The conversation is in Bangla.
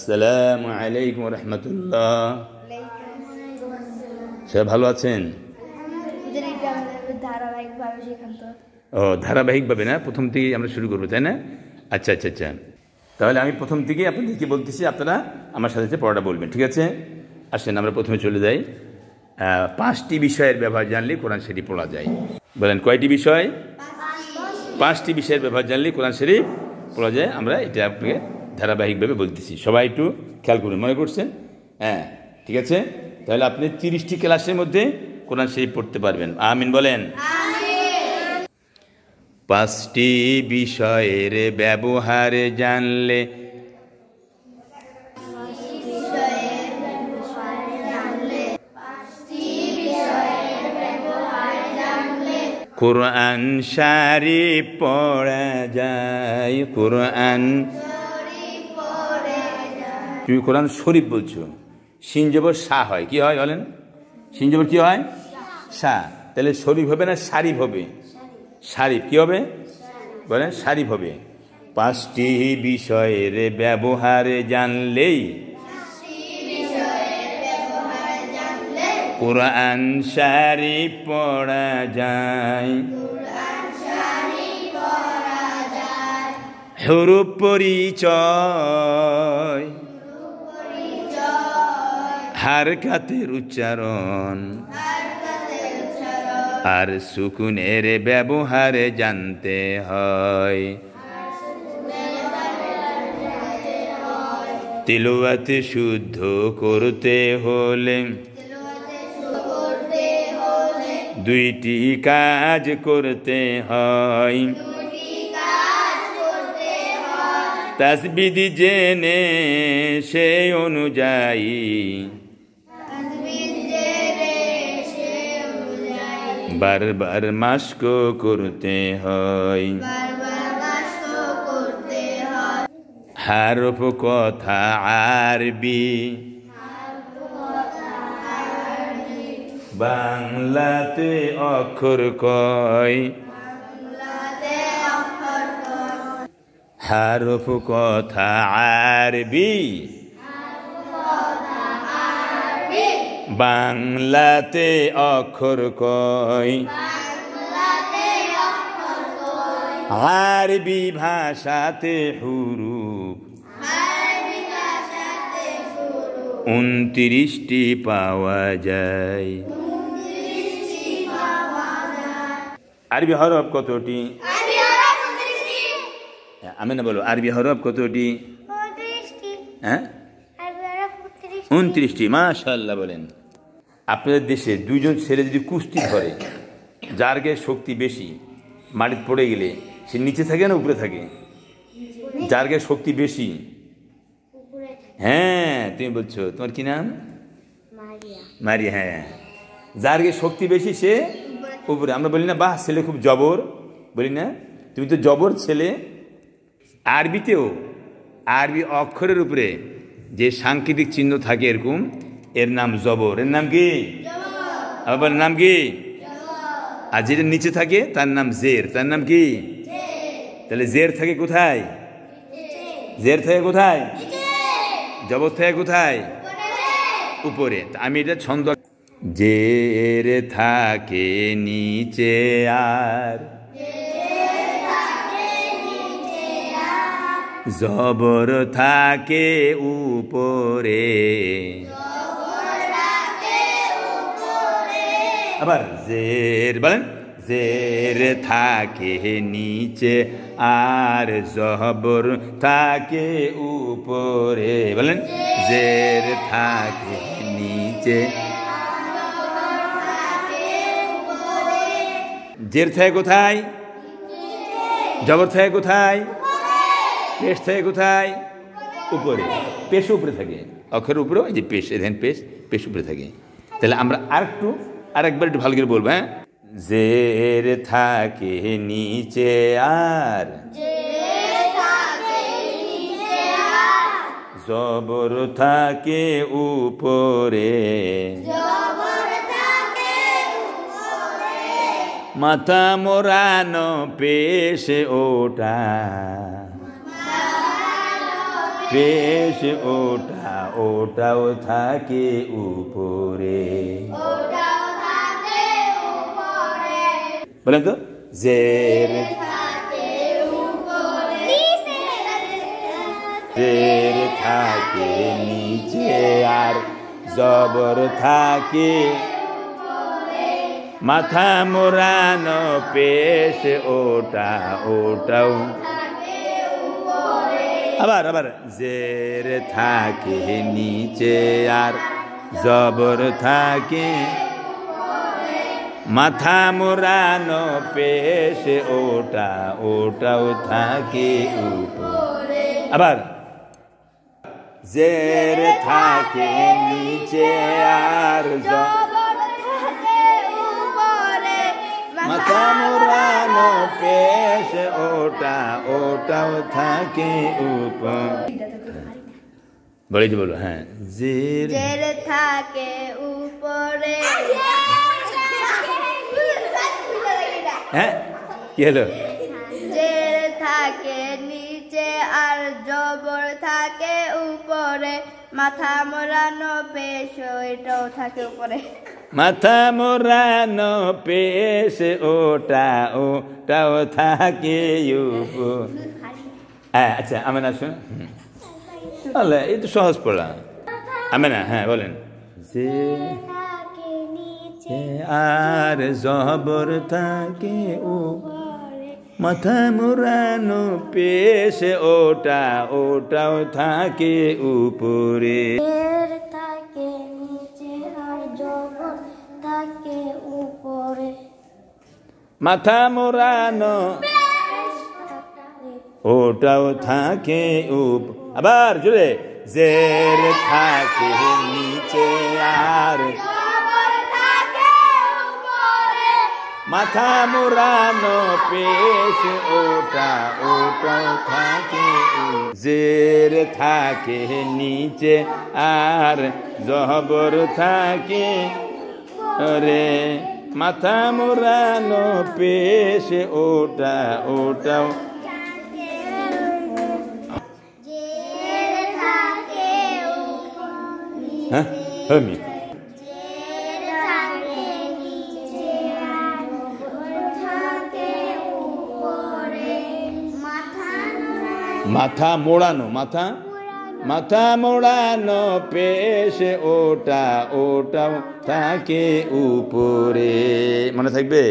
আসসালামু আলাইকুম রহমতুল্লাহ। সবাই ভালো আছেন? ও ধারাবাহিকভাবে না, প্রথম থেকেই আমরা শুরু করবো, তাই না? আচ্ছা আচ্ছা আচ্ছা, তাহলে আমি প্রথম থেকেই আপনাদেরকে বলতেছি, আপনারা আমার সাথে পড়াটা বলবেন, ঠিক আছে? আসেন আমরা প্রথমে চলে যাই। 5টি বিষয়ের ব্যবহার জানলে কোরআন শরীফ পড়া যায়। বলেন কয়টি বিষয়? 5টি বিষয়ের ব্যবহার জানলে কোরআন শরীফ পড়া যায়। আমরা এটা আপনাকে ধারাবাহিকভাবে বলতেছি, সবাই একটু খেয়াল করুন, মনে করছেন? হ্যাঁ, ঠিক আছে। তাহলে আপনি 30টি ক্লাসের মধ্যে কোরআন শরীফ পড়তে পারবেন। আমিন বলেন। 5টি বিষয়ের ব্যবহার জানলে কোরআন শরীফ পড়া যায়। কোরআন, তুমি কোরআন শরীফ বলছো, শিন জবর সা হয়, কি হয় বলেন? শিন জবর কি হয়? সা। তাহলে শরীফ হবে না শারিফ হবে? শারিফ কি হবে বলেন? শারিফ হবে। 5টি বিষয়ের ব্যবহার জানলেই কোরআন শরীফ পড়া যায়। হুরুফ পরিচয়, হারকাতের উচ্চারণ আর সুকুনের ব্যবহার জানতে হয়। তিলাওয়াত শুদ্ধ করতে হলে 2টি কাজ করতে হয়। তাসবিহ জেনে সেই অনুযায়ী বারবার মাস্ক করতে হয়। হারফ কথা আরবি, বাংলাতে অক্ষর কয়। হারফ কথা আরবি, বাংলাতে অক্ষর কয়। আরবি ভাষাতে হুরুফ 29টি পাওয়া যায়। আরবি হরফ কতটি? আমি না বলো, আরবি হরফ কতটি? হ্যাঁ, 29টি। মাশাআল্লাহ বলেন। আপনাদের দেশে 2জন ছেলে যদি কুস্তি ধরে, যার গায়ে শক্তি বেশি, মাটিতে পড়ে গেলে সে নিচে থাকে না উপরে থাকে? যার গায়ে শক্তি বেশি, হ্যাঁ তুমি বলছো, তোমার কি নাম? মারিয়া। হ্যাঁ, যার গায়ে শক্তি বেশি সে উপরে। আমরা বলি না বাহ ছেলে খুব জবর, বলি না? তুমি তো জবর ছেলে। আরবিতেও আরবি অক্ষরের উপরে যে সাংকেতিক চিহ্ন থাকে এরকম, এর নাম জবর। এর নাম কি? আবার নাম কি? আর যেটা নিচে থাকে তার নাম জের। তার নাম কি? তাহলে জের থাকে কোথায়? জের থাকে কোথায়? জবর থাকে কোথায়? উপরে। আমি এটা ছন্দ, জের থাকে নিচে আর জবর থাকে উপরে। আবার জের বলেন, জের থাকে নিচে আর জবর থাকে উপরে। বলেন, জের থাকে নিচে, জের থাকে কোথায়? জবর থাকে কোথায়? পেশ থাকে কোথায়? উপরে। পেশ উপরে থাকে, অক্ষরের উপরে যে পেশ, এখানে পেশ, পেশ উপরে থাকে। তাহলে আমরা আরেকবার একটু ভালো করে বলবো। হ্যাঁ, জের থাকে নিচে আর জবর থাকে উপরে। মাথা মোড়ানো পেশে ওঠা, পেশ ওটা ওটাও থাকে উপরে। বলেন তো, জের জের থাকে নিচে আর জবর থাকে মাথা মোড়ানো পেশ ওটা ওটাও। আবার আবার জের থাকে নিচে আর জবর থাকে মাথা মোড়ানো পেশ ওটা ওটাও থাকে উপরে। আবার জের থাকে নিচে আর মাথা মোড়ানো পেশ ওটা ওটাও থাকে উপরে। বলি তো বলো, হ্যাঁ জের জের থাকে উপরে। হ্যাঁ কি হলো? জের থাকে নিচে আর জবর থাকে উপরে মাথা মোড়ানো পেশ এটাও থাকে উপরে। মাথা মোড়ানো পেশ ওটা ওটাও থাকে উপরে। হ্যাঁ আচ্ছা আমি না শুন, তাহলে এই তো সহজ পড়া। আমি না, হ্যাঁ বলেন। যে আর জবর থাকে উপরে মাথা মোড়ানো পেশ ওটা ওটাও থাকে উপরে। থাকে নিচে আর জবর থাকে উপরে মাথা মোড়ানো ওটাও থাকে আবার জোরে, জের থাকে নিচে আর মাথা মোড়ানো পেশ ওটা ওটাও থাকে জের থাকে নিচে আর জবর থাকে রে মাথা মোড়ানো পেশ ওটা ওটাও। হ্যাঁ আমি মাথা মোড়ানো মাথা মাথা মোড়ানো পেশ ওটা ওটাও থাকে উপরে। মনে থাকবে?